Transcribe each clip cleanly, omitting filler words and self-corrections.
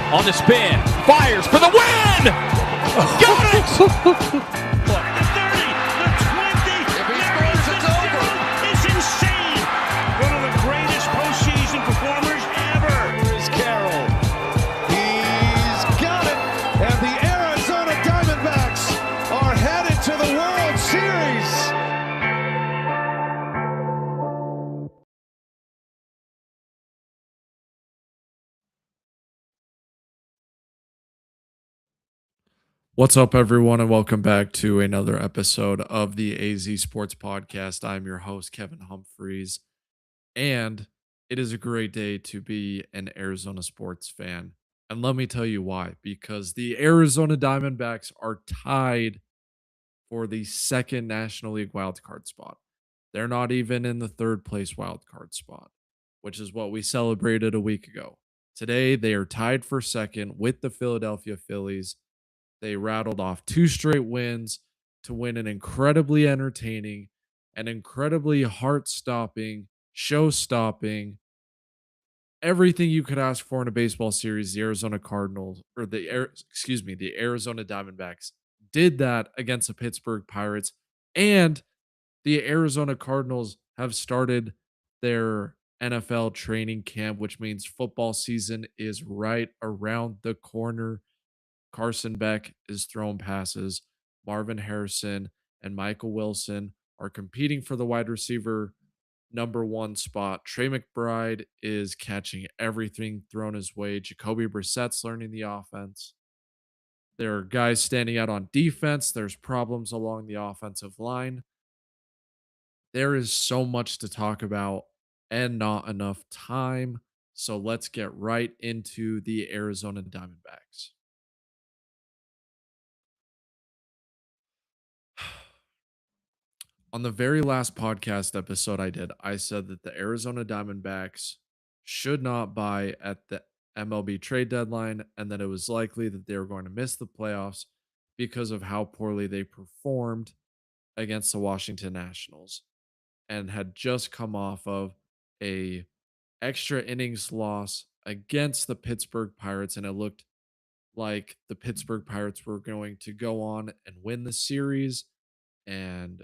On the spin, fires for the win! Got it! The 30, the 20, If he scores, it's over. It's insane. One of the greatest postseason performers ever. Here's Carroll. He's got it. And the Arizona Diamondbacks are headed to the World Series. What's up, everyone, and welcome back to another episode of the AZ Sports Podcast. I'm your host, Kevin Humphreys, and it is a great day to be an Arizona sports fan. And let me tell you why. Because the Arizona Diamondbacks are tied for the second National League wildcard spot. They're not even in the third place wildcard spot, which is what we celebrated a week ago. Today, they are tied for second with the Philadelphia Phillies. They rattled off 2 straight wins to win an incredibly entertaining and incredibly heart-stopping, show-stopping, everything you could ask for in a baseball series. The Arizona Cardinals, or the Arizona Diamondbacks did that against the Pittsburgh Pirates, and the Arizona Cardinals have started their NFL training camp, which means football season is right around the corner. Carson Beck is throwing passes. Marvin Harrison and Michael Wilson are competing for the wide receiver number 1 spot. Trey McBride is catching everything thrown his way. Jacoby Brissett's learning the offense. There are guys standing out on defense. There's problems along the offensive line. There is so much to talk about and not enough time. So let's get right into the Arizona Diamondbacks. On the very last podcast episode I did, I said that the Arizona Diamondbacks should not buy at the MLB trade deadline and that it was likely that they were going to miss the playoffs because of how poorly they performed against the Washington Nationals and had just come off of a extra innings loss against the Pittsburgh Pirates, and it looked like the Pittsburgh Pirates were going to go on and win the series and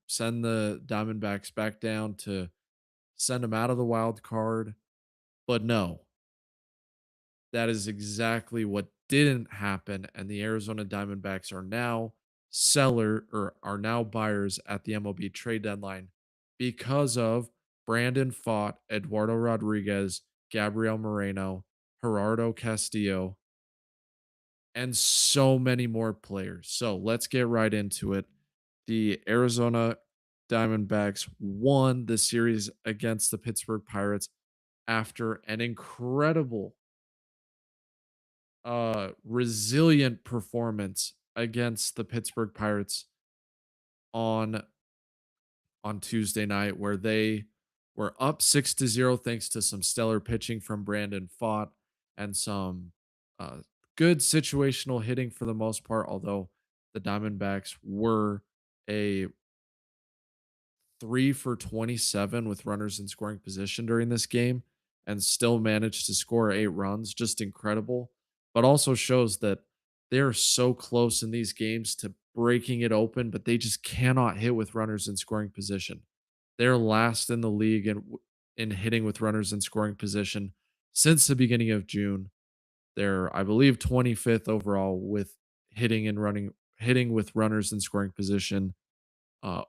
send the Diamondbacks back down to send them out of the wild card. But no, that is exactly what didn't happen. And the Arizona Diamondbacks are now buyers at the MLB trade deadline because of Brandon Pfaadt, Eduardo Rodriguez, Gabriel Moreno, Gerardo Castillo, and so many more players. So let's get right into it. The Arizona Diamondbacks won the series against the Pittsburgh Pirates after an incredible resilient performance against the Pittsburgh Pirates on Tuesday night, where they were up 6-0 thanks to some stellar pitching from Brandon Pfaadt and some good situational hitting for the most part, although the Diamondbacks were a 3 for 27 with runners in scoring position during this game and still managed to score 8 runs. Just incredible, but also shows that they're so close in these games to breaking it open, but they just cannot hit with runners in scoring position. They're last in the league in hitting with runners in scoring position since the beginning of June. They're, I believe, 25th overall with hitting with runners in scoring position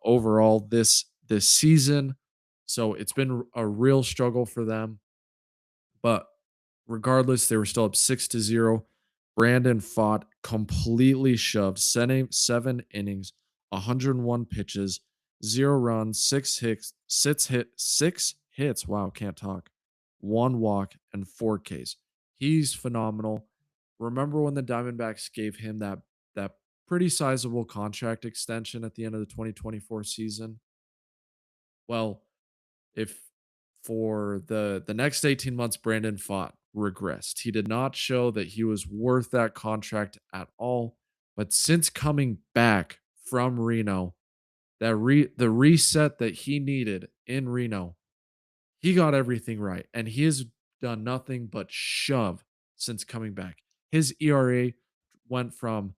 overall this season. So it's been a real struggle for them. But regardless, they were still up 6-0. Brandon Pfaadt completely shoved 7 innings, 101 pitches, 0 runs, 6 hits. Wow, can't talk. 1 walk and 4 Ks. He's phenomenal. Remember when the Diamondbacks gave him that pretty sizable contract extension at the end of the 2024 season? Well, if for the next 18 months, Brandon Pfaadt regressed. He did not show that he was worth that contract at all. But since coming back from Reno, the reset that he needed in Reno, he got everything right. And he has done nothing but shove since coming back. His ERA went from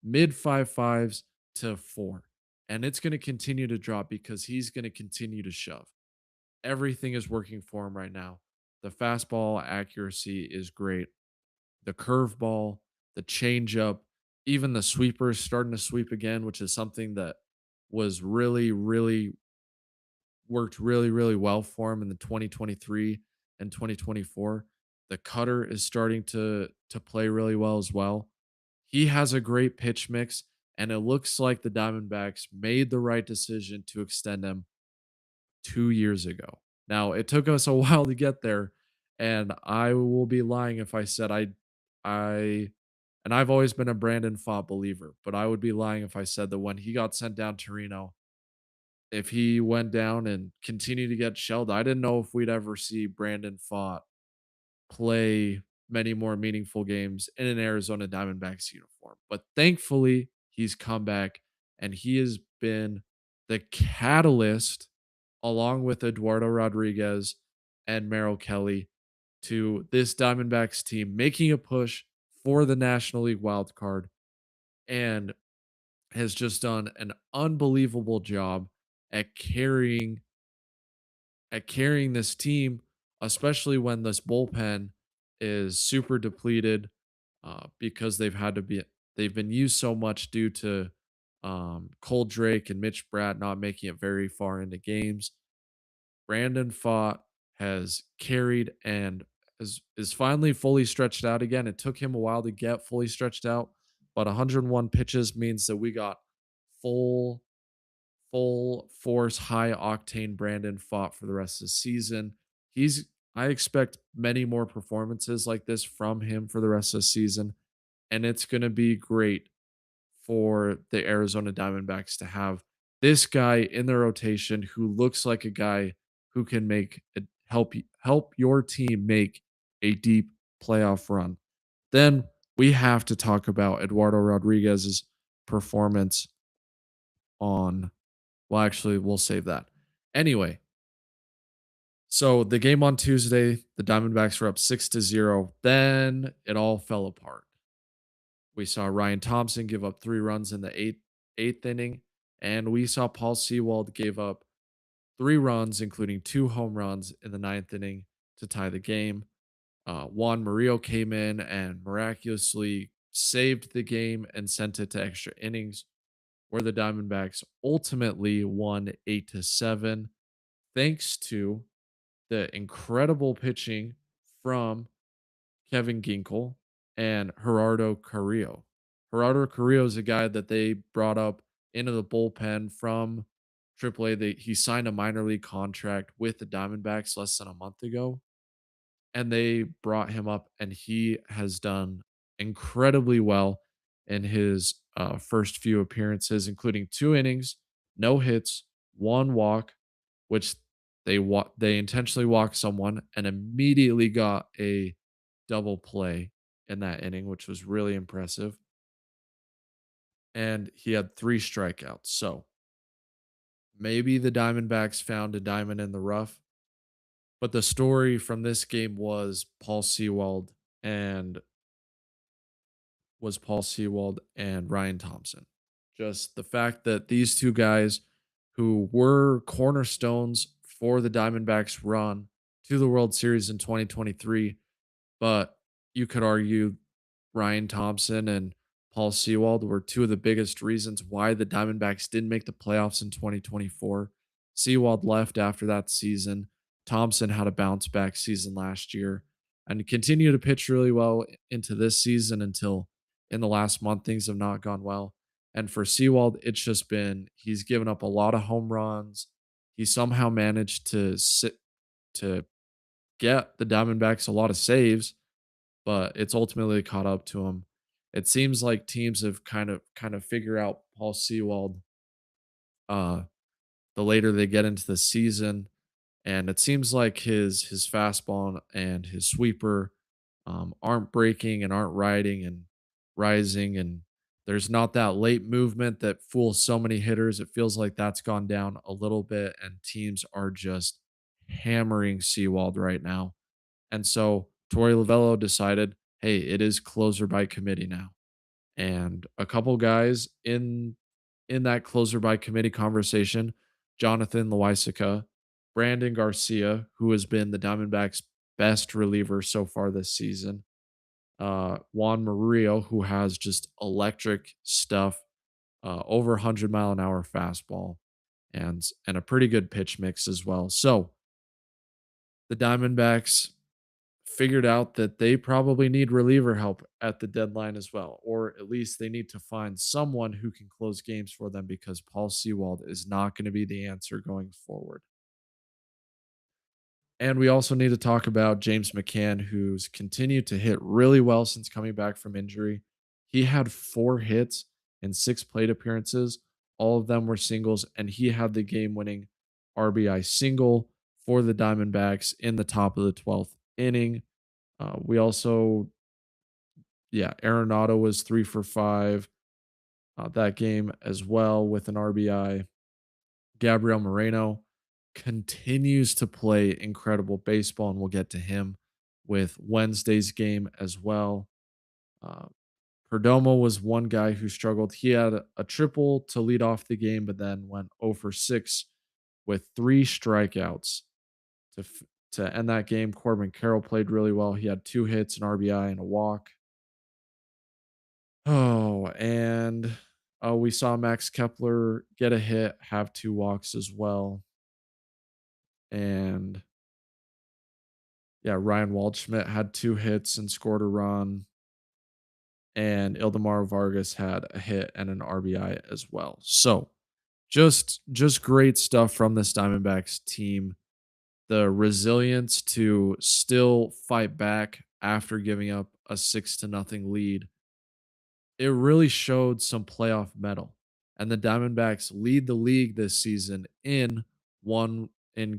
mid five fives to 4, and it's going to continue to drop because he's going to continue to shove. Everything is working for him right now. The fastball accuracy is great. The curveball, the changeup, even the sweeper is starting to sweep again, which is something that was really worked really well for him in the 2023 and 2024. The cutter is starting to play really well as well. He has a great pitch mix, and it looks like the Diamondbacks made the right decision to extend him 2 years ago. Now, it took us a while to get there, and I will be lying if I said I and I've always been a Brandon Pfaadt believer, but I would be lying if I said that when he got sent down to Reno, if he went down and continued to get shelled, I didn't know if we'd ever see Brandon Pfaadt play many more meaningful games in an Arizona Diamondbacks uniform. But thankfully, he's come back and he has been the catalyst, along with Eduardo Rodriguez and Merrill Kelly, to this Diamondbacks team making a push for the National League wild card, and has just done an unbelievable job at carrying this team, especially when this bullpen is super depleted, because they've been used so much due to Cole Drake and Mitch Bratt not making it very far into games. Brandon Pfaadt has carried and is finally fully stretched out again. It took him a while to get fully stretched out, but 101 pitches means that we got full full force, high octane Brandon Pfaadt for the rest of the season. He's I expect many more performances like this from him for the rest of the season, and it's going to be great for the Arizona Diamondbacks to have this guy in their rotation who looks like a guy who can help your team make a deep playoff run. Then we have to talk about Eduardo Rodriguez's performance on well, actually, we'll save that. Anyway, so the game on Tuesday, the Diamondbacks were up 6-0. Then it all fell apart. We saw Ryan Thompson give up 3 runs in the eighth inning, and we saw Paul Sewald gave up 3 runs, including 2 home runs in the ninth inning to tie the game. Juan Murillo came in and miraculously saved the game and sent it to extra innings, where the Diamondbacks ultimately won 8-7, thanks to the incredible pitching from Kevin Ginkel and Gerardo Carrillo. Gerardo Carrillo is a guy that they brought up into the bullpen from AAA. He signed a minor league contract with the Diamondbacks less than a month ago, and they brought him up, and he has done incredibly well in his first few appearances, including 2 innings, no hits, 1 walk, which they intentionally walked someone and immediately got a double play in that inning, which was really impressive. And he had 3 strikeouts. So maybe the Diamondbacks found a diamond in the rough. But the story from this game and Paul Sewald and Ryan Thompson. Just the fact that these 2 guys who were cornerstones for the Diamondbacks run to the World Series in 2023, but you could argue Ryan Thompson and Paul Sewald were 2 of the biggest reasons why the Diamondbacks didn't make the playoffs in 2024. Sewald left after that season. Thompson had a bounce back season last year and continued to pitch really well into this season until in the last month things have not gone well. And for Sewald, it's just been he's given up a lot of home runs. He somehow managed to get the Diamondbacks a lot of saves, but it's ultimately caught up to him. It seems like teams have kind of figure out Paul Sewald uh the later they get into the season, and it seems like his fastball and his sweeper aren't breaking and aren't riding and rising, and there's not that late movement that fools so many hitters. It feels like that's gone down a little bit, and teams are just hammering Sewald right now. And so Torey Lovello decided, hey, it is closer by committee now. And a couple guys in that closer by committee conversation, Jonathan Loaisiga, Brandon Garcia, who has been the Diamondbacks' best reliever so far this season, Juan Murillo, who has just electric stuff, over 100-mile-an-hour fastball, and a pretty good pitch mix as well. So the Diamondbacks figured out that they probably need reliever help at the deadline as well, or at least they need to find someone who can close games for them because Paul Sewald is not going to be the answer going forward. And we also need to talk about James McCann, who's continued to hit really well since coming back from injury. He had 4 hits in 6 plate appearances. All of them were singles, and he had the game winning RBI single for the Diamondbacks in the top of the 12th inning. We also, yeah, Arenado was 3 for 5 that game as well with an RBI. Gabriel Moreno continues to play incredible baseball, and we'll get to him with Wednesday's game as well. Uh, Perdomo was one guy who struggled. He had a triple to lead off the game, but then went 0 for 6 with 3 strikeouts to to end that game. Corbin Carroll played really well. He had 2 hits, an RBI, and a walk. Oh, and we saw Max Kepler get a hit, have 2 walks as well. And yeah, Ryan Waldschmidt had 2 hits and scored a run. And Ildemar Vargas had a hit and an RBI as well. So just great stuff from this Diamondbacks team. The resilience to still fight back after giving up a 6-0 lead. It really showed some playoff mettle. And the Diamondbacks lead the league this season in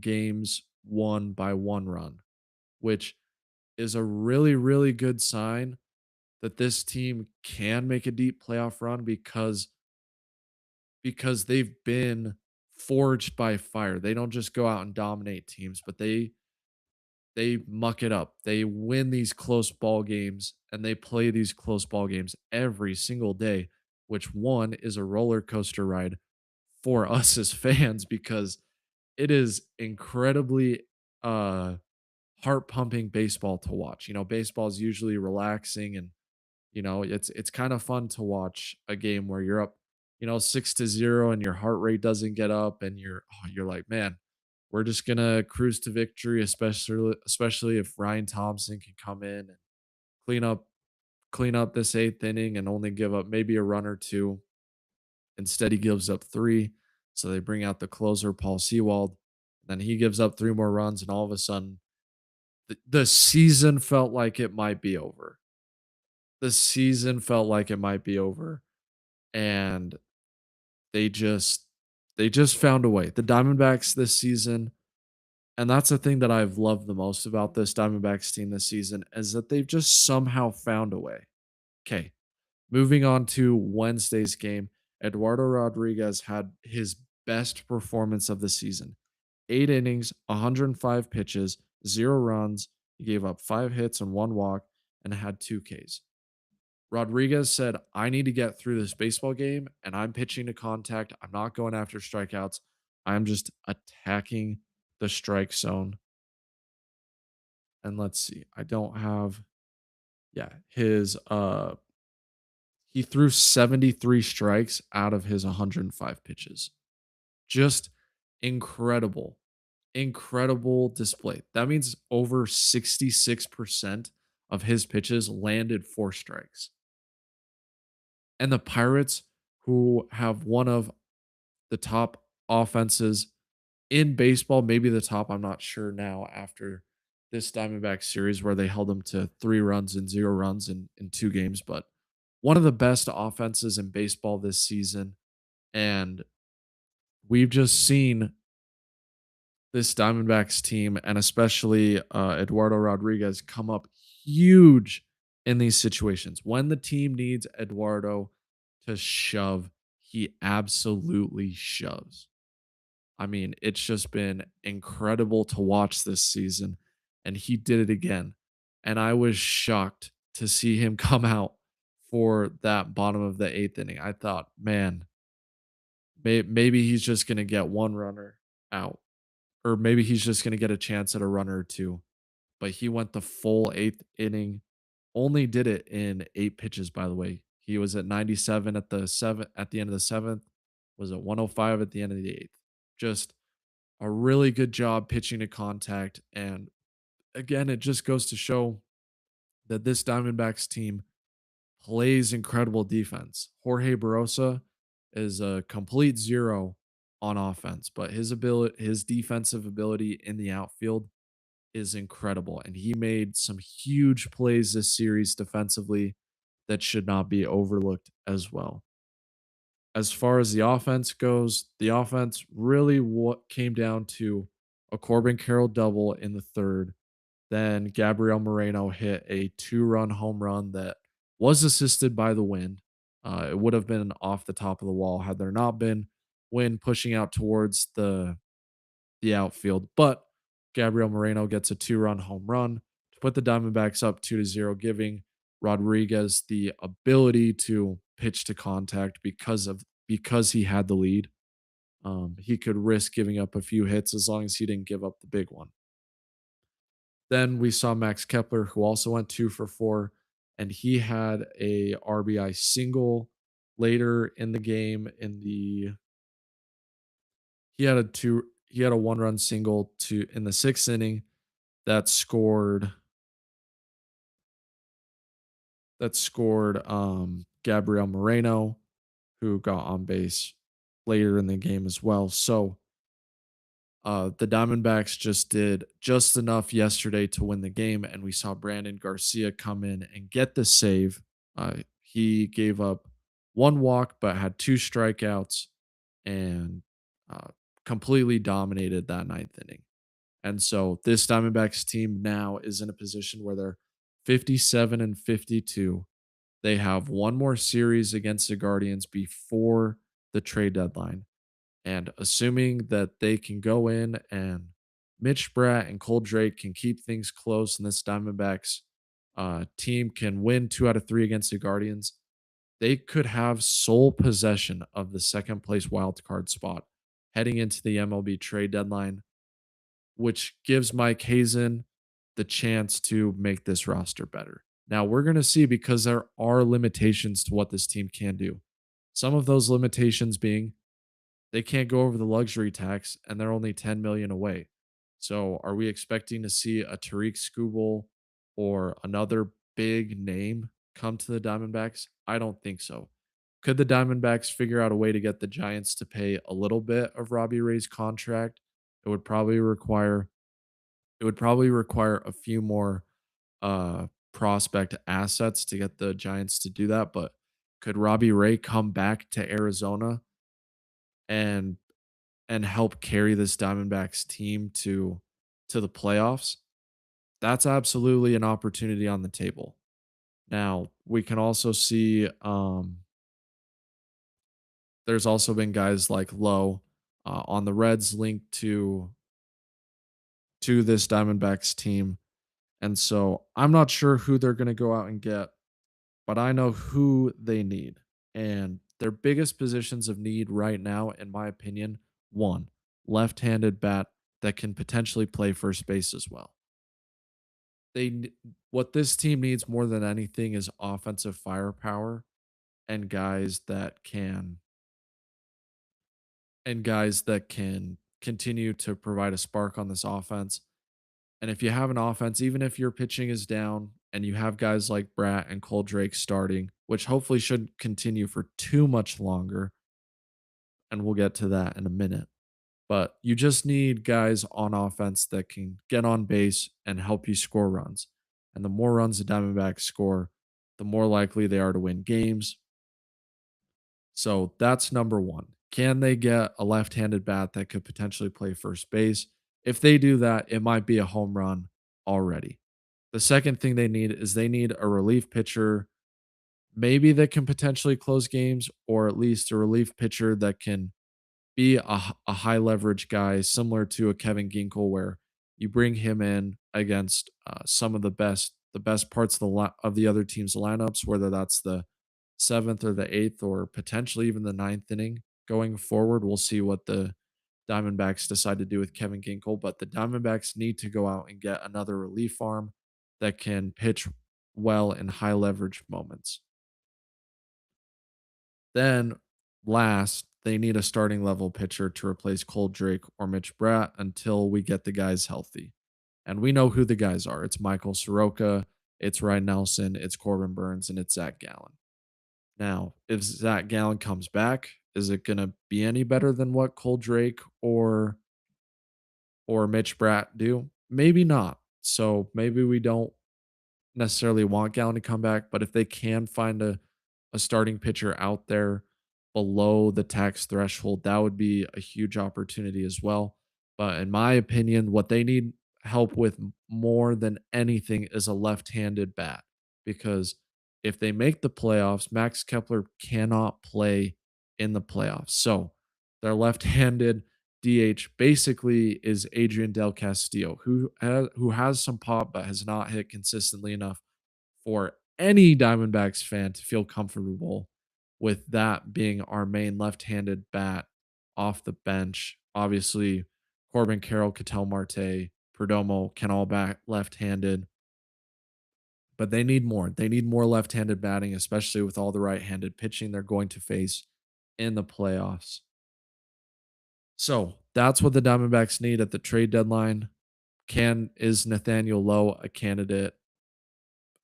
games won by 1 run, which is a really, really good sign that this team can make a deep playoff run because they've been forged by fire. They don't just go out and dominate teams, but they muck it up. They win these close ball games and they play these close ball games every single day, which one is a roller coaster ride for us as fans because it is incredibly heart pumping baseball to watch. Baseball is usually relaxing and it's kind of fun to watch a game where you're up, 6-0 and your heart rate doesn't get up and you're like, man, we're just gonna cruise to victory, especially if Ryan Thompson can come in and clean up clean up this 8th inning and only give up maybe a run or two. Instead, he gives up 3. So they bring out the closer, Paul Sewald. Then he gives up 3 more runs, and all of a sudden, the season felt like it might be over. The season felt like it might be over, and they just they just found a way. The Diamondbacks this season, and that's the thing that I've loved the most about this Diamondbacks team this season, is that they've just somehow found a way. Okay, moving on to Wednesday's game, Eduardo Rodriguez had his best performance of the season. 8 innings, 105 pitches, 0 runs. He gave up 5 hits and 1 walk and had 2 Ks. Rodriguez said, I need to get through this baseball game and I'm pitching to contact. I'm not going after strikeouts. I'm just attacking the strike zone. And let's see. I don't have his he threw 73 strikes out of his 105 pitches. Just incredible. Incredible display. That means over 66% of his pitches landed 4 strikes. And the Pirates, who have one of the top offenses in baseball, maybe the top, I'm not sure now after this Diamondback series where they held them to 3 runs and 0 runs in 2 games, but one of the best offenses in baseball this season. And we've just seen this Diamondbacks team and especially Eduardo Rodriguez come up huge in these situations. When the team needs Eduardo to shove, he absolutely shoves. I mean, it's just been incredible to watch this season, and he did it again. and I was shocked to see him come out for that bottom of the 8th inning. I thought, man, maybe he's just going to get one runner out, or maybe he's just going to get a chance at a runner or two. But he went the full 8th inning, only did it in 8 pitches, by the way. He was at 97 at the end of the 7th, was at 105 at the end of the 8th. Just a really good job pitching to contact. And again, it just goes to show that this Diamondbacks team plays incredible defense. Jorge Barosa is a complete zero on offense, but his defensive ability in the outfield is incredible, and he made some huge plays this series defensively that should not be overlooked as well. As far as the offense goes, the offense really what came down to a Corbin Carroll double in the 3rd. Then Gabriel Moreno hit a 2-run home run that was assisted by the wind. It would have been off the top of the wall had there not been wind pushing out towards the outfield. But Gabriel Moreno gets a 2-run home run to put the Diamondbacks up 2-0, giving Rodriguez the ability to pitch to contact because he had the lead. He could risk giving up a few hits as long as he didn't give up the big one. Then we saw Max Kepler, who also went 2 for 4, and he had a RBI single later in the game. He had a 1-run single in the 6th inning that scored Gabriel Moreno, who got on base later in the game as well. So the Diamondbacks just did just enough yesterday to win the game, and we saw Brandon Garcia come in and get the save. He gave up 1 walk but had 2 strikeouts and uh, completely dominated that 9th inning. And so this Diamondbacks team now is in a position where they're 57-52. They have one more series against the Guardians before the trade deadline. And assuming that they can go in and Mitch Bratt and Cole Drake can keep things close and this Diamondbacks team can win 2 out of 3 against the Guardians, they could have sole possession of the second place wild card spot heading into the MLB trade deadline, which gives Mike Hazen the chance to make this roster better. Now, we're going to see because there are limitations to what this team can do. Some of those limitations being they can't go over the luxury tax and they're only 10 million away. So, are we expecting to see a Tariq Skubal or another big name come to the Diamondbacks? I don't think so. Could the Diamondbacks figure out a way to get the Giants to pay a little bit of Robbie Ray's contract? It would probably require a few more prospect assets to get the Giants to do that, but could Robbie Ray come back to Arizona and help carry this Diamondbacks team to the playoffs? That's absolutely an opportunity on the table. Now, we can also see there's also been guys like Lowe on the Reds linked to this Diamondbacks team. And so I'm not sure who they're going to go out and get, but I know who they need. And their biggest positions of need right now, in my opinion, one, left-handed bat that can potentially play first base as well. What this team needs more than anything is offensive firepower and guys that can continue to provide a spark on this offense. And if you have an offense, even if your pitching is down and you have guys like Bratt and Cole Drake starting, which hopefully shouldn't continue for too much longer, and we'll get to that in a minute. But you just need guys on offense that can get on base and help you score runs. And the more runs the Diamondbacks score, the more likely they are to win games. So that's number one. Can they get a left-handed bat that could potentially play first base? If they do that, it might be a home run already. The second thing they need a relief pitcher, maybe that can potentially close games, or at least a relief pitcher that can be a high leverage guy, similar to a Kevin Ginkel, where you bring him in against some of the best the best parts of the other team's lineups, whether that's the seventh or the eighth or potentially even the ninth inning going forward. We'll see what the Diamondbacks decide to do with Kevin Ginkel, but the Diamondbacks need to go out and get another relief arm that can pitch well in high leverage moments. Then, last, they need a starting level pitcher to replace Cole Drake or Mitch Bratt until we get the guys healthy. And we know who the guys are. It's Michael Soroka, it's Ryan Nelson, it's Corbin Burns, and it's Zach Gallen. Now, if Zach Gallen comes back, is it going to be any better than what Cole Drake or Mitch Bratt do? Maybe not. So maybe we don't necessarily want Gallen to come back, but if they can find a starting pitcher out there below the tax threshold, that would be a huge opportunity as well. But in my opinion, what they need help with more than anything is a left-handed bat because if they make the playoffs, Max Kepler cannot play in the playoffs. So their left-handed DH basically is Adrian Del Castillo, who has some pop but has not hit consistently enough for any Diamondbacks fan to feel comfortable with that being our main left-handed bat off the bench. Obviously, Corbin Carroll, Ketel Marte, Perdomo can all bat left-handed, but they need more. They need more left-handed batting, especially with all the right-handed pitching they're going to face in the playoffs. So that's what the Diamondbacks need at the trade deadline. Is Nathaniel Lowe a candidate?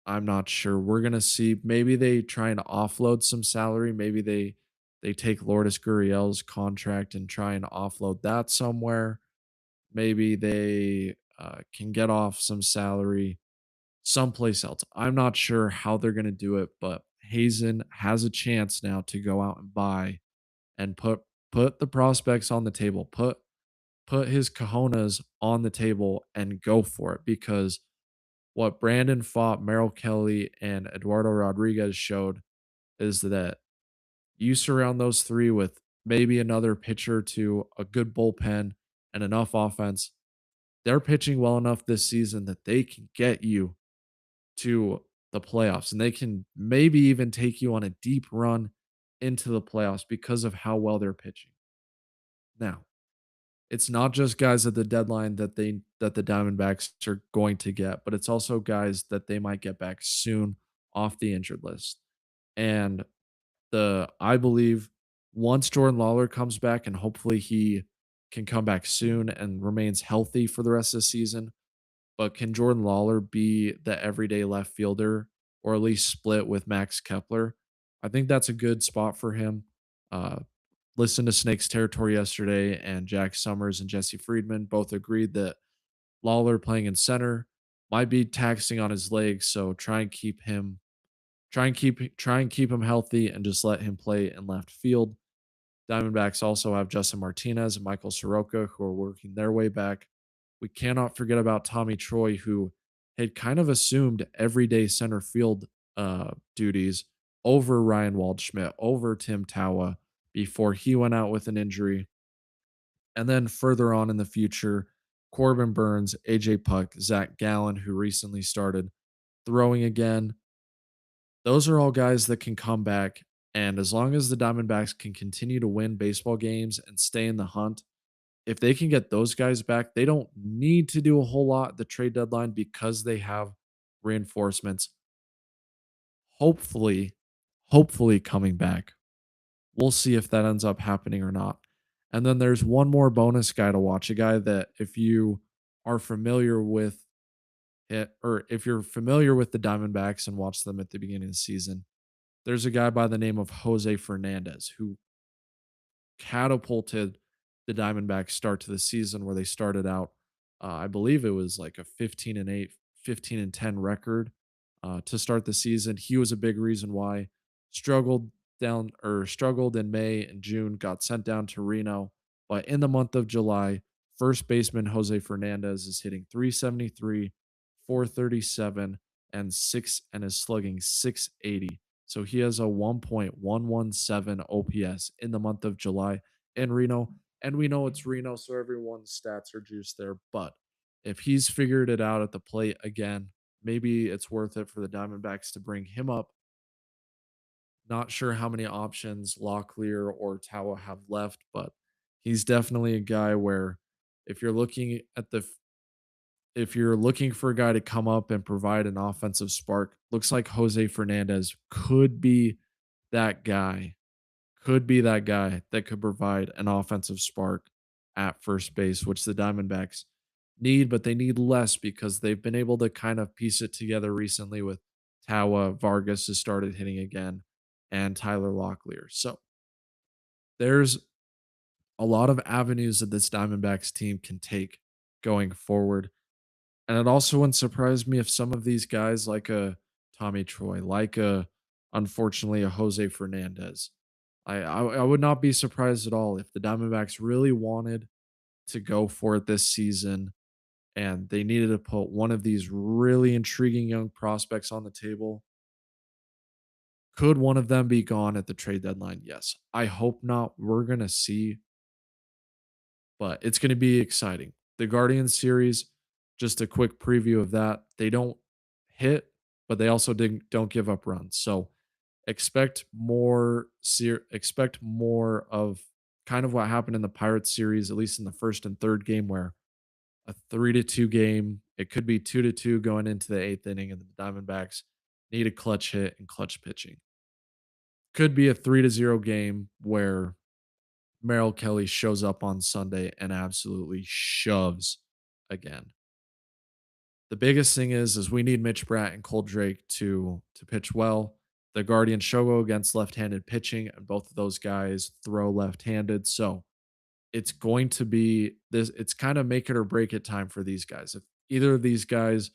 I'm not sure. We're gonna see. Maybe they try and offload some salary. Maybe they take Lourdes Gurriel's contract and try and offload that somewhere. Maybe they can get off some salary someplace else. I'm not sure how they're gonna do it, but Hazen has a chance now to go out and buy and put the prospects on the table. Put his cojones on the table and go for it because what Brandon Pfaadt, Merrill Kelly, and Eduardo Rodriguez showed is that you surround those three with maybe another pitcher to a good bullpen and enough offense. They're pitching well enough this season that they can get you to the playoffs and they can maybe even take you on a deep run into the playoffs because of how well they're pitching. Now, it's not just guys at the deadline that the Diamondbacks are going to get, but it's also guys that they might get back soon off the injured list. And I believe once Jordan Lawler comes back and hopefully he can come back soon and remains healthy for the rest of the season, but can Jordan Lawler be the everyday left fielder or at least split with Max Kepler? I think that's a good spot for him. Uh, Listened to Snake's Territory yesterday, and Jack Summers and Jesse Friedman both agreed that Lawler playing in center might be taxing on his legs. So try and keep him healthy, and just let him play in left field. Diamondbacks also have Justin Martinez and Michael Soroka who are working their way back. We cannot forget about Tommy Troy, who had kind of assumed everyday center field duties over Ryan Waldschmidt, over Tim Tawa before he went out with an injury. And then further on in the future, Corbin Burns, AJ Puck, Zach Gallen, who recently started throwing again. Those are all guys that can come back. And as long as the Diamondbacks can continue to win baseball games and stay in the hunt, if they can get those guys back, they don't need to do a whole lot at the trade deadline because they have reinforcements. Hopefully, hopefully coming back. We'll see if that ends up happening or not. And then there's one more bonus guy to watch, a guy that if you are familiar with it, or if you're familiar with the Diamondbacks and watch them at the beginning of the season, there's a guy by the name of Jose Fernandez who catapulted the Diamondbacks start to the season where they started out. I believe it was like a 15-8, 15-10 record to start the season. He was a big reason why struggled struggled in May and June, got sent down to Reno. But in the month of July, first baseman Jose Fernandez is hitting 373, 437, and is slugging 680. So he has a 1.117 OPS in the month of July in Reno. And we know it's Reno, so everyone's stats are juiced there. But if he's figured it out at the plate again, maybe it's worth it for the Diamondbacks to bring him up. Not sure how many options Locklear or Tawa have left, but he's definitely a guy where if you're looking at the if you're looking for a guy to come up and provide an offensive spark, looks like Jose Fernandez that guy, could be that guy that could provide an offensive spark at first base, which the Diamondbacks need, but they need less because they've been able to kind of piece it together recently with Tawa. Vargas has started hitting again, and Tyler Locklear. So there's a lot of avenues that this Diamondbacks team can take going forward. And it also wouldn't surprise me if some of these guys, like a Tommy Troy, like unfortunately a Jose Fernandez, I would not be surprised at all if the Diamondbacks really wanted to go for it this season and they needed to put one of these really intriguing young prospects on the table. Could one of them be gone at the trade deadline? Yes. I hope not. We're going to see, but it's going to be exciting. The Guardians series, just a quick preview of that. They don't hit, but they also don't give up runs. So expect more of kind of what happened in the Pirates series, at least in the first and third game, where a 3-2 game. It could be 2-2 going into the eighth inning, and the Diamondbacks need a clutch hit and clutch pitching. Could be a 3-0 game where Merrill Kelly shows up on Sunday and absolutely shoves again. The biggest thing is we need Mitch Bratt and Cole Drake to pitch well. The Guardians show against left-handed pitching, and both of those guys throw left-handed. So it's going to be this. It's kind of make it or break it time for these guys. If either of these guys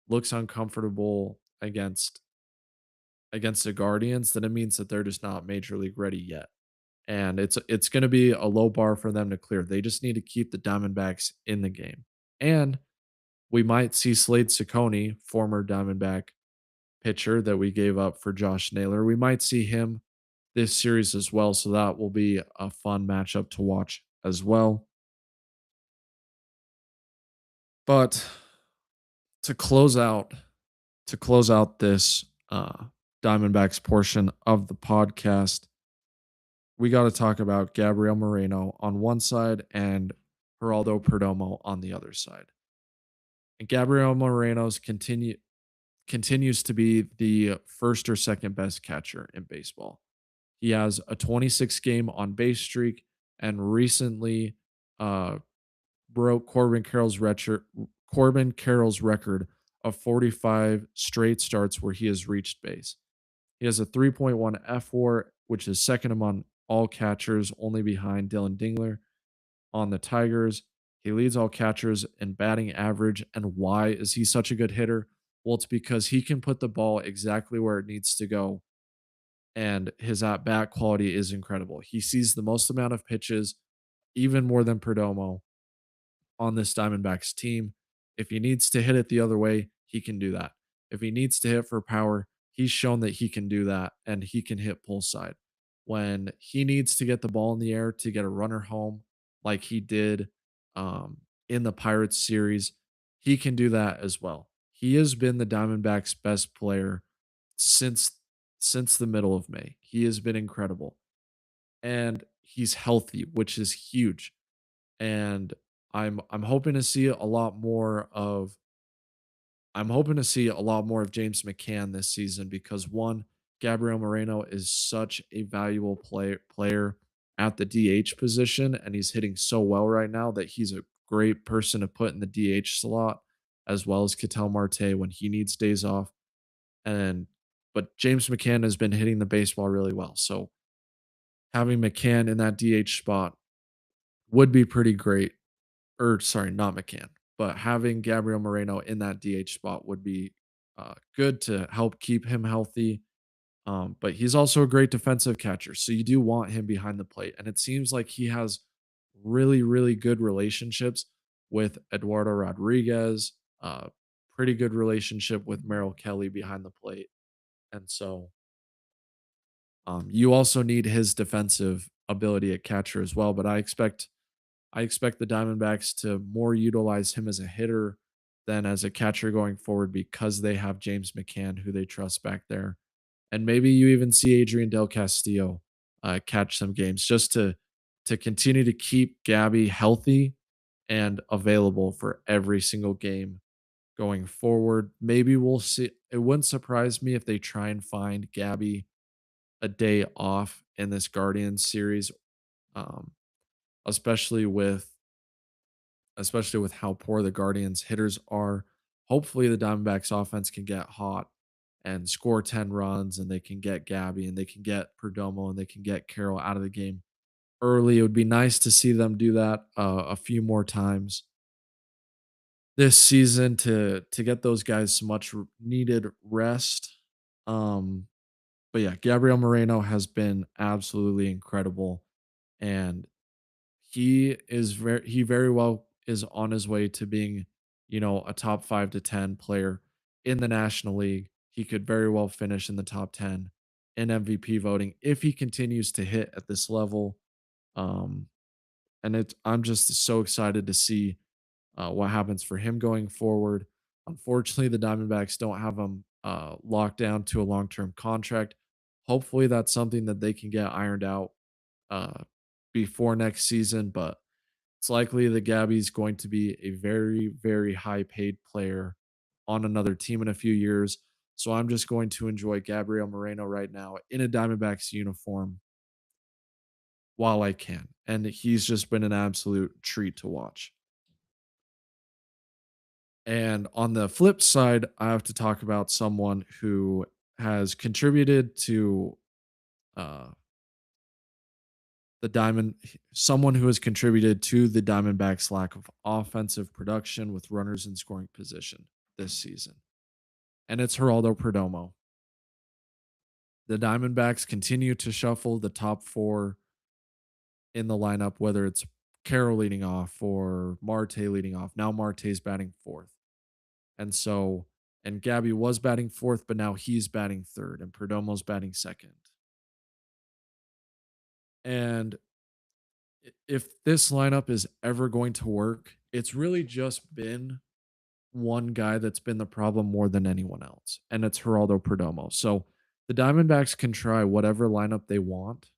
looks uncomfortable against the Guardians, then it means that they're just not major league ready yet. And it's going to be a low bar for them to clear. They just need to keep the Diamondbacks in the game. And we might see Slade Ciccone, former Diamondback pitcher that we gave up for Josh Naylor. We might see him this series as well. So that will be a fun matchup to watch as well. But to close out this Diamondbacks portion of the podcast, we got to talk about Gabriel Moreno on one side and Geraldo Perdomo on the other side. And Gabriel Moreno's continues to be the first or second best catcher in baseball. He has a 26 game on base streak and recently uh, broke Corbin Carroll's record of 45 straight starts where he has reached base. He has a 3.1 F4, which is second among all catchers, only behind Dylan Dingler on the Tigers. He leads all catchers in batting average. And why is he such a good hitter? Well, it's because he can put the ball exactly where it needs to go. And his at bat quality is incredible. He sees the most amount of pitches, even more than Perdomo, on this Diamondbacks team. If he needs to hit it the other way, he can do that. If he needs to hit for power, he's shown that he can do that and he can hit pull side. When he needs to get the ball in the air to get a runner home, like he did in the Pirates series, he can do that as well. He has been the Diamondbacks' best player since the middle of May. He has been incredible. And he's healthy, which is huge. And I'm hoping to see a lot more of James McCann this season because one, Gabriel Moreno is such a valuable player at the DH position, and he's hitting so well right now that he's a great person to put in the DH slot, as well as Ketel Marte when he needs days off. But James McCann has been hitting the baseball really well. So having McCann in that DH spot would be pretty great. Or sorry, not McCann, but having Gabriel Moreno in that DH spot would be good to help keep him healthy. But he's also a great defensive catcher, so you do want him behind the plate. And it seems like he has really, really good relationships with Eduardo Rodriguez, pretty good relationship with Merrill Kelly behind the plate. And so you also need his defensive ability at catcher as well. But I expect the Diamondbacks to more utilize him as a hitter then as a catcher going forward because they have James McCann, who they trust back there. And maybe you even see Adrian Del Castillo catch some games just to continue to keep Gabby healthy and available for every single game going forward. Maybe we'll see. It wouldn't surprise me if they try and find Gabby a day off in this Guardians series, um, especially with how poor the Guardians hitters are. Hopefully, the Diamondbacks offense can get hot and score 10 runs, and they can get Gabby and they can get Perdomo and they can get Carroll out of the game early. It would be nice to see them do that a few more times this season to get those guys some much needed rest. Um, but yeah, Gabriel Moreno has been absolutely incredible, and he very well is on his way to being, a top 5 to 10 player in the National League. He could very well finish in the top 10 in MVP voting if he continues to hit at this level. Um, and I'm just so excited to see what happens for him going forward. Unfortunately, the Diamondbacks don't have him locked down to a long term contract. Hopefully, that's something that they can get ironed out uh, before next season, but it's likely that Gabby's going to be a very, very high paid player on another team in a few years. So I'm just going to enjoy Gabriel Moreno right now in a Diamondbacks uniform while I can. And he's just been an absolute treat to watch. And on the flip side, I have to talk about someone who has contributed to uh, someone who has contributed to the Diamondbacks' lack of offensive production with runners in scoring position this season. And it's Geraldo Perdomo. The Diamondbacks continue to shuffle the top four in the lineup, whether it's Carroll leading off or Marte leading off. Now Marte's batting fourth. And so, and Gabby was batting fourth, but now he's batting third, and Perdomo's batting second. And if this lineup is ever going to work, it's really just been one guy that's been the problem more than anyone else, and it's Geraldo Perdomo. So the Diamondbacks can try whatever lineup they want.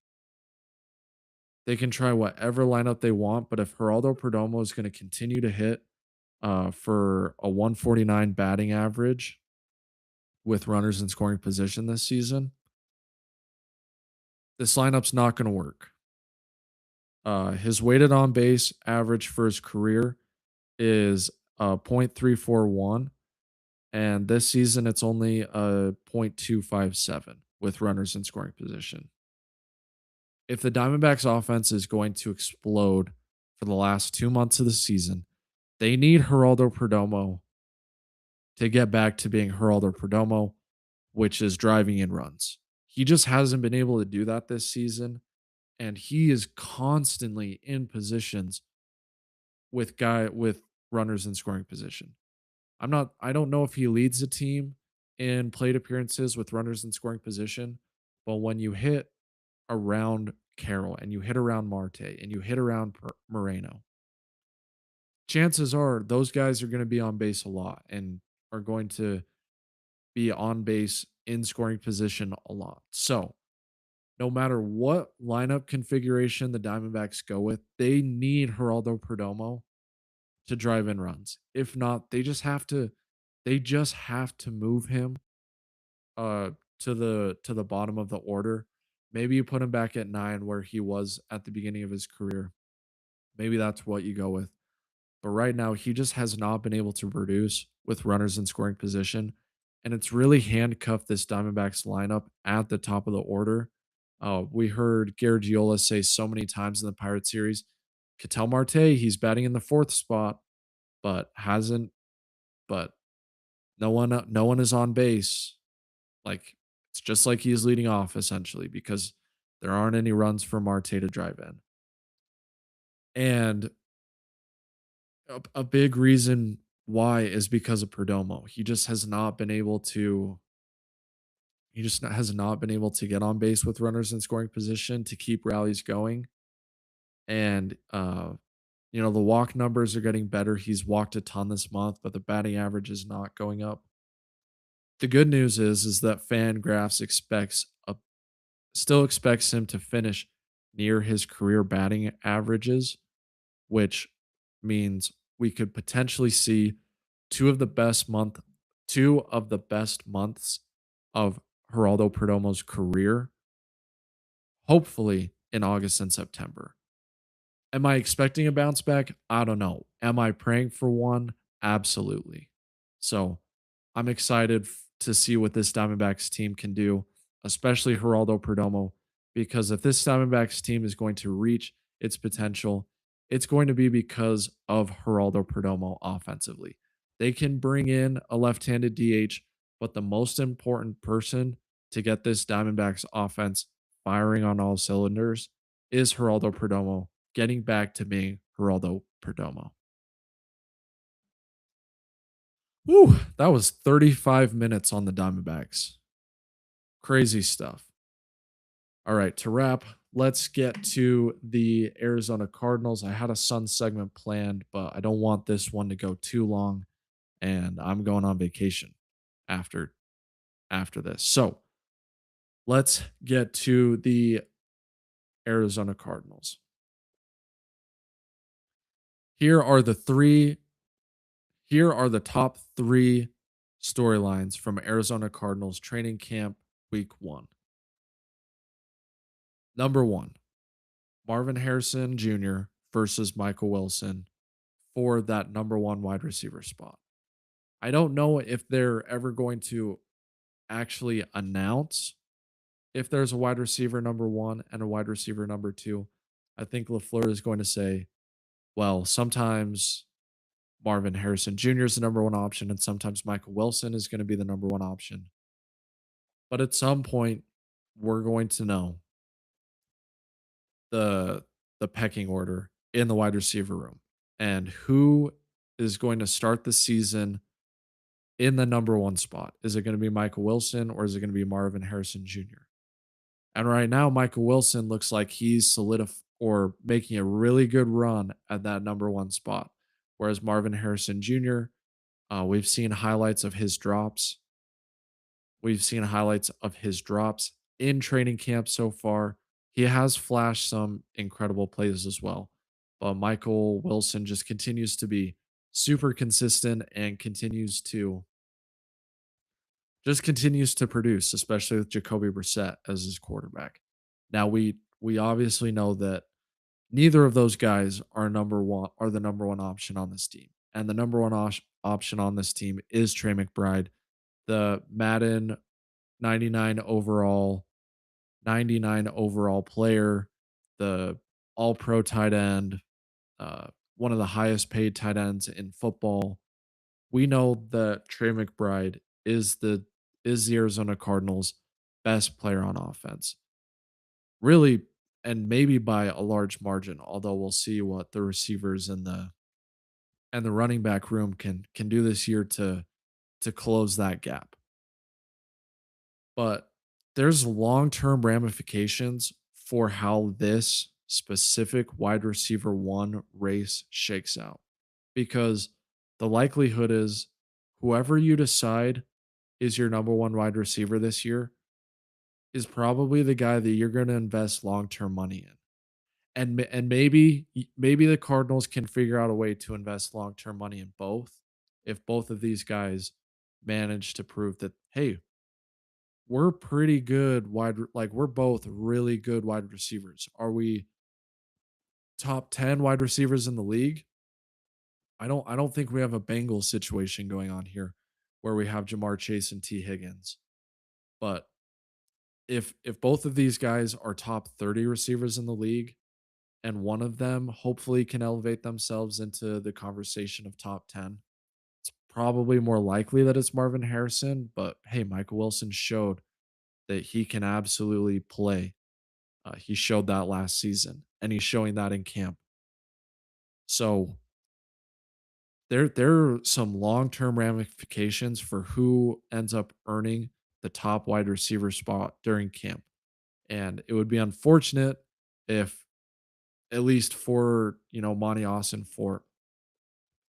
They can try whatever lineup they want, but if Geraldo Perdomo is going to continue to hit for a 149 batting average with runners in scoring position this season, this lineup's not going to work. His weighted on base average for his career is .341, and this season it's only .257 with runners in scoring position. If the Diamondbacks offense is going to explode for the last 2 months of the season, they need Geraldo Perdomo to get back to being Geraldo Perdomo, which is driving in runs. He just hasn't been able to do that this season, and he is constantly in positions with runners in scoring position. I don't know if he leads the team in plate appearances with runners in scoring position, but when you hit around Carroll and you hit around Marte and you hit around Moreno, chances are those guys are going to be on base a lot and are going to be on base in scoring position a lot. So, no matter what lineup configuration the Diamondbacks go with, they need Geraldo Perdomo to drive in runs. If not, they just have to move him uh to the bottom of the order. Maybe you put him back at 9 where he was at the beginning of his career. Maybe that's what you go with. But right now, he just has not been able to produce with runners in scoring position. And it's really handcuffed this Diamondbacks lineup at the top of the order. We heard Garagiola say so many times in the Pirate series, Ketel Marte, he's batting in the fourth spot, but hasn't, but no one is on base. Like it's just like he's leading off essentially because there aren't any runs for Marte to drive in. And a big reason why is because of Perdomo. He just has not been able to get on base with runners in scoring position to keep rallies going. And The walk numbers are getting better. He's walked a ton this month, but the batting average is not going up. The good news is that Fangraphs still expects him to finish near his career batting averages, which means we could potentially see two of the best month two of the best months of Geraldo Perdomo's career, hopefully in August and September. Am I expecting a bounce back? I don't know. Am I praying for one? Absolutely. So I'm excited to see what this Diamondbacks team can do, especially Geraldo Perdomo, because if this Diamondbacks team is going to reach its potential, it's going to be because of Geraldo Perdomo offensively. They can bring in a left handed DH, but the most important person to get this Diamondbacks offense firing on all cylinders is Geraldo Perdomo getting back to being Geraldo Perdomo. Whew, that was 35 minutes on the Diamondbacks. Crazy stuff. All right, to wrap, let's get to the Arizona Cardinals. I had a Sun segment planned, but I don't want this one to go too long, and I'm going on vacation after this. So, let's get to the Arizona Cardinals. Here are the three Here are the top 3 storylines from Arizona Cardinals training camp week 1. Number 1, Marvin Harrison Jr. versus Michael Wilson for that number 1 wide receiver spot. I don't know if they're ever going to actually announce if there's a wide receiver number 1 and a wide receiver number 2. I think LaFleur is going to say, well, sometimes Marvin Harrison Jr. is the number 1 option, and sometimes Michael Wilson is going to be the number 1 option. But at some point, we're going to know the pecking order in the wide receiver room and who is going to start the season in the number 1 spot. Is it going to be Michael Wilson or is it going to be Marvin Harrison Jr.? And right now, Michael Wilson looks like he's solidifying or making a really good run at that number 1 spot, whereas Marvin Harrison Jr. We've seen highlights of his drops. We've seen highlights of his drops in training camp so far. He has flashed some incredible plays as well. But Michael Wilson just continues to be super consistent and continues to produce, especially with Jacoby Brissett as his quarterback. Now we obviously know that neither of those guys are the number 1 option on this team. And the number 1 option on this team is Trey McBride, the Madden 99 overall 99 overall player, the all pro tight end, one of the highest paid tight ends in football. We know that Trey McBride is the Arizona Cardinals' best player on offense. Really, and maybe by a large margin, although we'll see what the receivers and the running back room can do this year to close that gap. But there's long-term ramifications for how this specific wide receiver 1 race shakes out. Because the likelihood is whoever you decide is your number 1 wide receiver this year is probably the guy that you're going to invest long-term money in. And maybe the Cardinals can figure out a way to invest long-term money in both if both of these guys manage to prove that, hey, we're pretty good we're both really good wide receivers. Are we top 10 wide receivers in the league? I don't think we have a Bengals situation going on here where we have Jamar Chase and T Higgins. But if both of these guys are top 30 receivers in the league and one of them hopefully can elevate themselves into the conversation of top 10, it's probably more likely that it's Marvin Harrison, but hey, Michael Wilson showed that he can absolutely play. He showed that last season, and he's showing that in camp. So there are some long-term ramifications for who ends up earning the top wide receiver spot during camp. And it would be unfortunate if at least for, Monty Austin for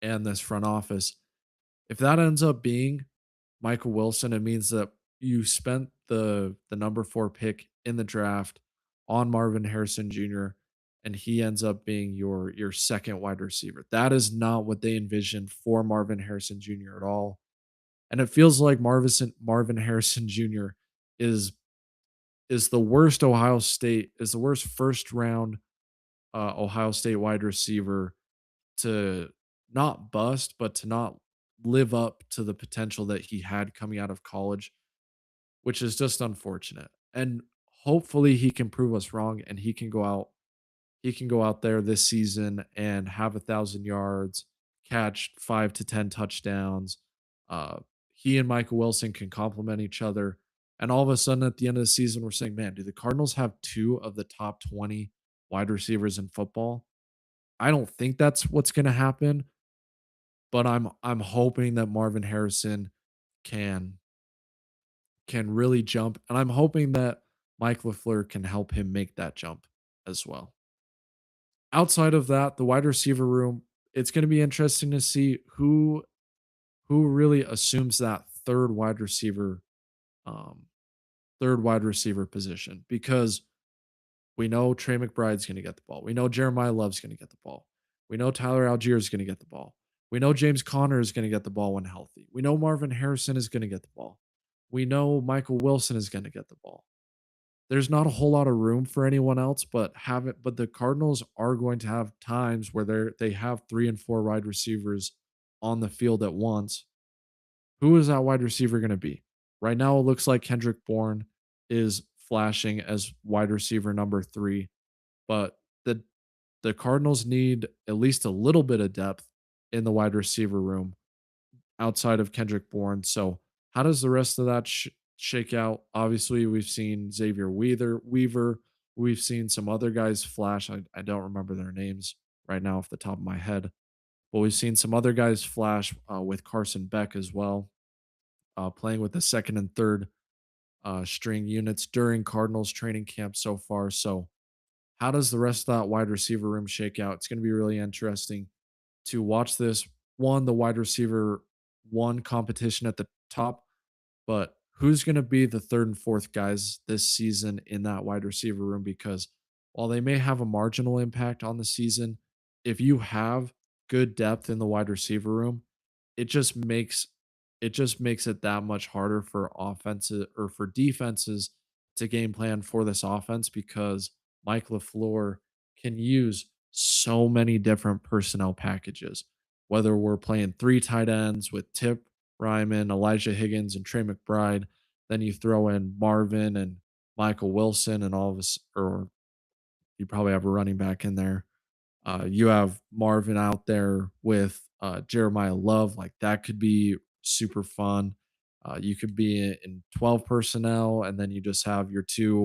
and this front office. If that ends up being Michael Wilson, it means that you spent the number 4 pick in the draft on Marvin Harrison Jr. and he ends up being your second wide receiver. That is not what they envisioned for Marvin Harrison Jr. at all. And it feels like Marvin Harrison Jr. is is the worst first round Ohio State wide receiver to not bust, but to not live up to the potential that he had coming out of college, which is just unfortunate. And hopefully he can prove us wrong and he can go out there this season and have 1,000 yards, catch 5 to 10 touchdowns. Uh, he and Michael Wilson can complement each other. And all of a sudden, at the end of the season, we're saying, man, do the Cardinals have two of the top 20 wide receivers in football? I don't think that's what's going to happen, but I'm hoping that Marvin Harrison can can really jump, and I'm hoping that Mike LaFleur can help him make that jump as well. Outside of that, the wide receiver room, it's going to be interesting to see who really assumes that um, third wide receiver position because we know Trey McBride's going to get the ball. We know Jeremiah Love's going to get the ball. We know Tyler Algier is going to get the ball. We know James Conner is going to get the ball when healthy. We know Marvin Harrison is going to get the ball. We know Michael Wilson is going to get the ball. There's not a whole lot of room for anyone else, but the Cardinals are going to have times where they have 3 and 4 wide receivers on the field at once. Who is that wide receiver going to be? Right now, it looks like Kendrick Bourne is flashing as wide receiver number 3, but the Cardinals need at least a little bit of depth in the wide receiver room outside of Kendrick Bourne. So, how does the rest of that shake out? Obviously, we've seen Xavier Weaver. We've seen some other guys flash. I don't remember their names right now off the top of my head, but we've seen some other guys flash with Carson Beck as well, playing with the second and third string units during Cardinals training camp so far. So, how does the rest of that wide receiver room shake out? It's going to be really interesting to watch this the wide receiver one competition at the top, but who's going to be the third and fourth guys this season in that wide receiver room? Because while they may have a marginal impact on the season, if you have good depth in the wide receiver room, it just makes it that much harder for offenses or for defenses to game plan for this offense because Mike LaFleur can use so many different personnel packages. Whether we're playing 3 tight ends with Tip Ryman, Elijah Higgins, and Trey McBride, then you throw in Marvin and Michael Wilson and all of us, or you probably have a running back in there. You have Marvin out there with Jeremiah Love, like that could be super fun. You could be in 12 personnel, and then you just have your two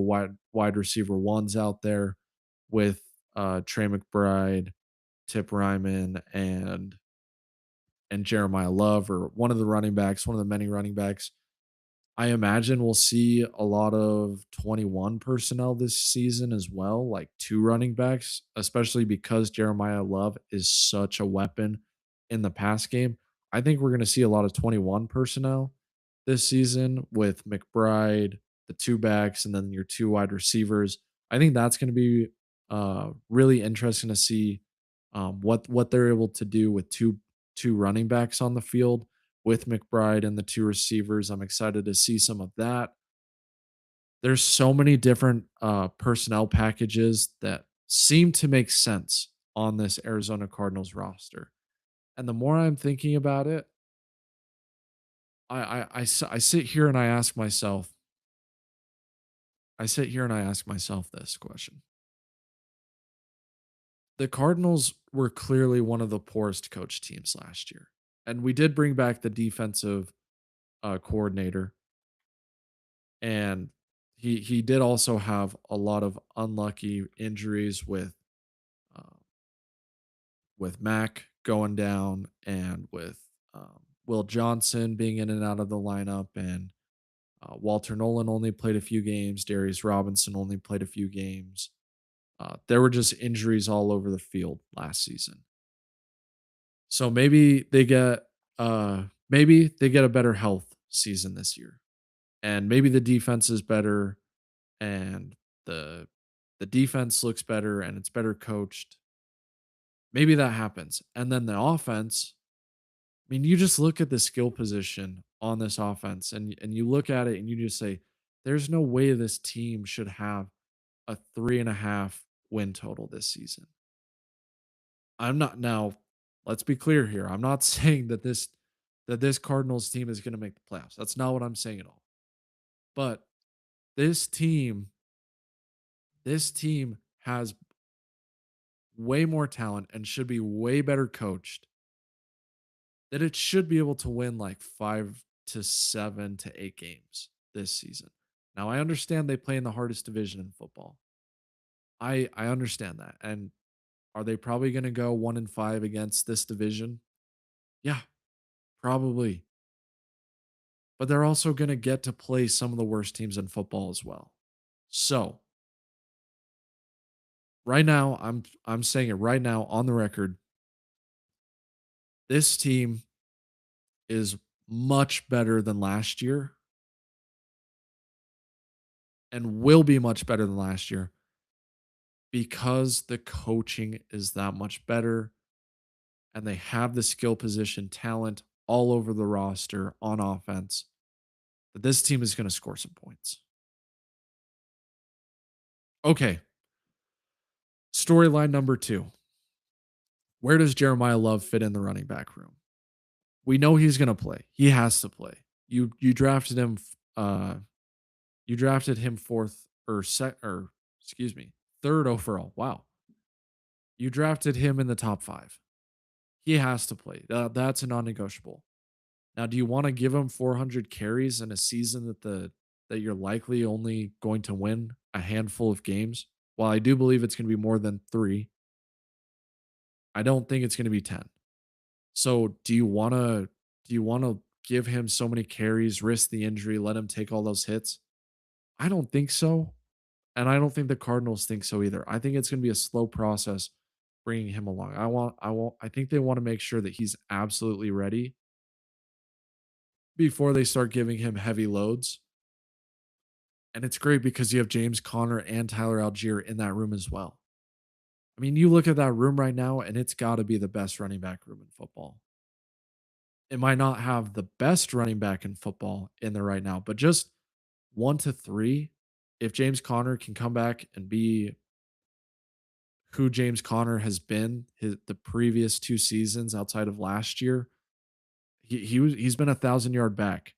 wide receiver ones out there with Trey McBride, Tip Ryman, and Jeremiah Love, or one of the running backs, one of the many running backs. I imagine we'll see a lot of 21 personnel this season as well, like 2 running backs, especially because Jeremiah Love is such a weapon in the pass game. I think we're going to see a lot of 21 personnel this season with McBride, the 2 backs, and then your 2 wide receivers. I think that's going to be really interesting to see what they're able to do with two running backs on the field with McBride and the 2 receivers. I'm excited to see some of that. There's so many different personnel packages that seem to make sense on this Arizona Cardinals roster. And the more I'm thinking about it, I sit here and I ask myself this question. The Cardinals were clearly one of the poorest coach teams last year. And we did bring back the defensive coordinator, and he did also have a lot of unlucky injuries uh, with Mac going down and with Will Johnson being in and out of the lineup, and Walter Nolan only played a few games. Darius Robinson only played a few games. There were just injuries all over the field last season. So maybe they get a better health season this year. And maybe the defense is better and the the defense looks better and it's better coached. Maybe that happens. And then the offense, I mean, you just look at the skill position on this offense and you look at it and you just say, there's no way this team should have a 3.5 win total this season. I'm not now, let's be clear here. I'm not saying that this Cardinals team is going to make the playoffs. That's not what I'm saying at all. But this team, this team has way more talent and should be way better coached that it should be able to win like 5 to 7 to 8 games this season. Now I understand they play in the hardest division in football. I understand that. And are they probably going to go 1-5 against this division? Yeah, probably. But they're also going to get to play some of the worst teams in football as well. So, right now, I'm saying it right now on the record. This team is much better than last year and will be much better than last year because the coaching is that much better and they have the skill position talent all over the roster on offense that this team is going to score some points. Okay. Storyline number 2. Where does Jeremiah Love fit in the running back room? We know he's going to play. He has to play. You drafted him you drafted him third overall. Wow. You drafted him in the top 5. He has to play. That's a non-negotiable. Now, do you want to give him 400 carries in a season that you're likely only going to win a handful of games? While I do believe it's going to be more than 3, I don't think it's going to be 10. So, do you want to give him so many carries, risk the injury, let him take all those hits? I don't think so, and I don't think the Cardinals think so either. I think it's going to be a slow process bringing him along. I think they want to make sure that he's absolutely ready before they start giving him heavy loads. And it's great because you have James Conner and Tyler Algier in that room as well. I mean, you look at that room right now, and it's got to be the best running back room in football. It might not have the best running back in football in there right now, but just 1 to 3, if James Conner can come back and be who James Conner has been the previous 2 seasons outside of last year, he's been 1,000 yard back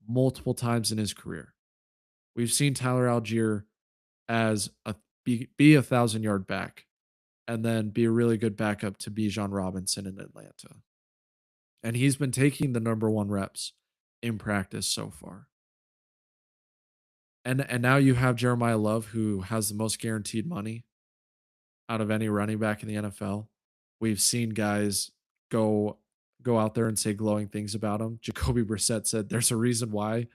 multiple times in his career. We've seen Tyler Algier as be 1,000 yard back and then be a really good backup to Bijan Robinson in Atlanta. And he's been taking the number 1 reps in practice so far. And now you have Jeremiah Love, who has the most guaranteed money out of any running back in the NFL. We've seen guys go out there and say glowing things about him. Jacoby Brissett said there's a reason why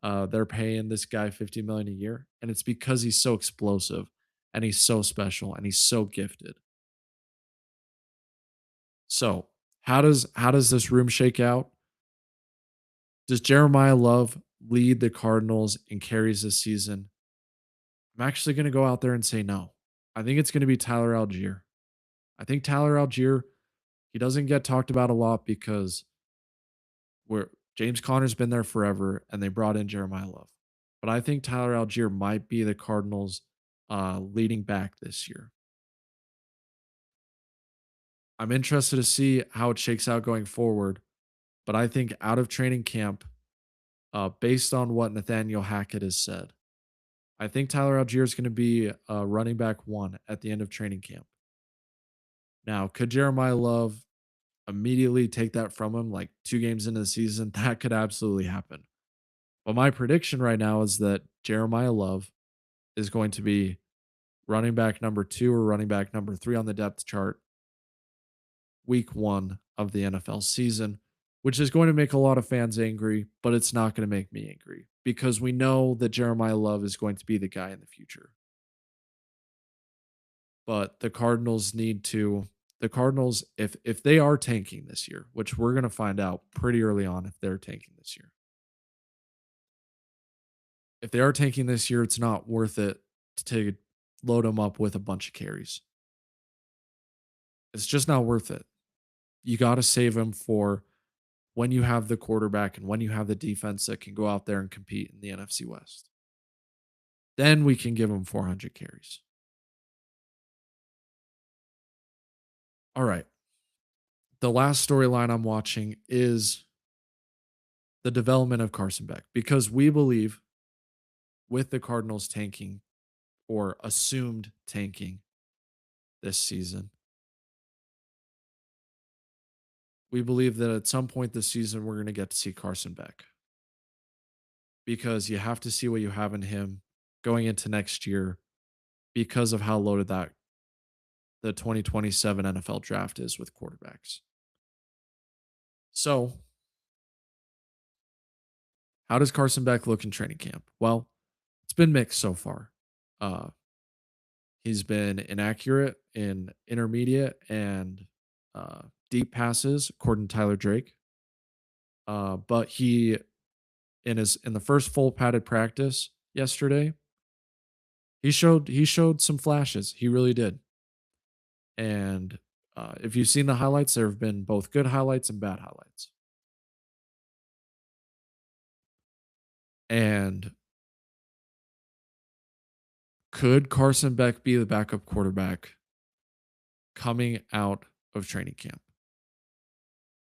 they're paying this guy 50 million a year, and it's because he's so explosive and he's so special and he's so gifted. So, how does this room shake out? Does Jeremiah Love lead the Cardinals in carries this season? I'm actually going to go out there and say no. I think it's going to be Tyler Algier. I think Tyler Algier, he doesn't get talked about a lot because where James Conner's been there forever and they brought in Jeremiah Love. But I think Tyler Algier might be the Cardinals leading back this year. I'm interested to see how it shakes out going forward. But I think out of training camp, based on what Nathaniel Hackett has said, I think Tyler Algier is going to be running back 1 at the end of training camp. Now, could Jeremiah Love immediately take that from him like 2 games into the season? That could absolutely happen. But my prediction right now is that Jeremiah Love is going to be running back number 2 or running back number 3 on the depth chart week 1 of the NFL season, which is going to make a lot of fans angry, but it's not going to make me angry because we know that Jeremiah Love is going to be the guy in the future. but the Cardinals, if they are tanking this year, which we're gonna find out pretty early on if they're tanking this year. If they are tanking this year, it's not worth it to load them up with a bunch of carries. It's just not worth it. You got to save them for when you have the quarterback and when you have the defense that can go out there and compete in the NFC West. Then we can give them 400 carries. All right. The last storyline I'm watching is the development of Carson Beck because we believe with the Cardinals tanking or assumed tanking this season, we believe that at some point this season we're going to get to see Carson Beck because you have to see what you have in him going into next year because of how loaded that the 2027 NFL draft is with quarterbacks. So, how does Carson Beck look in training camp? Well, it's been mixed so far. Uh, he's been inaccurate in intermediate and deep passes, according to Tyler Drake. But he in the first full padded practice yesterday, he showed some flashes. He really did. And if you've seen the highlights, there have been both good highlights and bad highlights. And could Carson Beck be the backup quarterback coming out of training camp?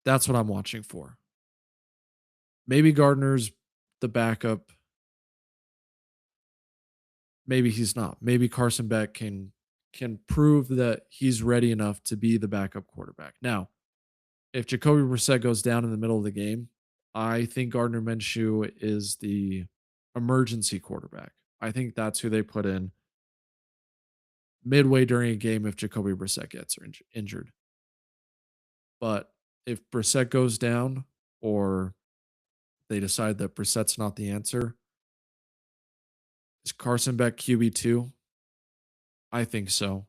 That's what I'm watching for. Maybe Gardner's the backup. Maybe he's not. Maybe Carson Beck can prove that he's ready enough to be the backup quarterback. Now, if Jacoby Brissett goes down in the middle of the game, I think Gardner Minshew is the emergency quarterback. I think that's who they put in midway during a game if Jacoby Brissett gets injured. But if Brissett goes down or they decide that Brissett's not the answer, is Carson Beck QB2? I think so.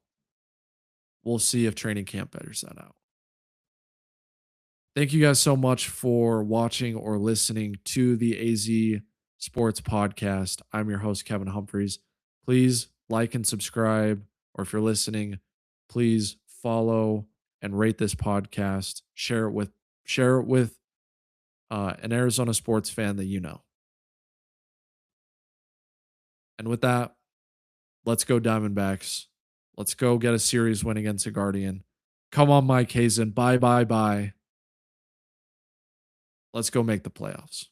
We'll see if training camp betters that out. Thank you guys so much for watching or listening to the AZ Sports Podcast. I'm your host, Kevin Humphreys. Please like and subscribe, or if you're listening, please follow and rate this podcast. Share it with an Arizona sports fan that you know. And with that, let's go Diamondbacks. Let's go get a series win against the Guardian. Come on, Mike Hazen. Bye, bye, bye. Let's go make the playoffs.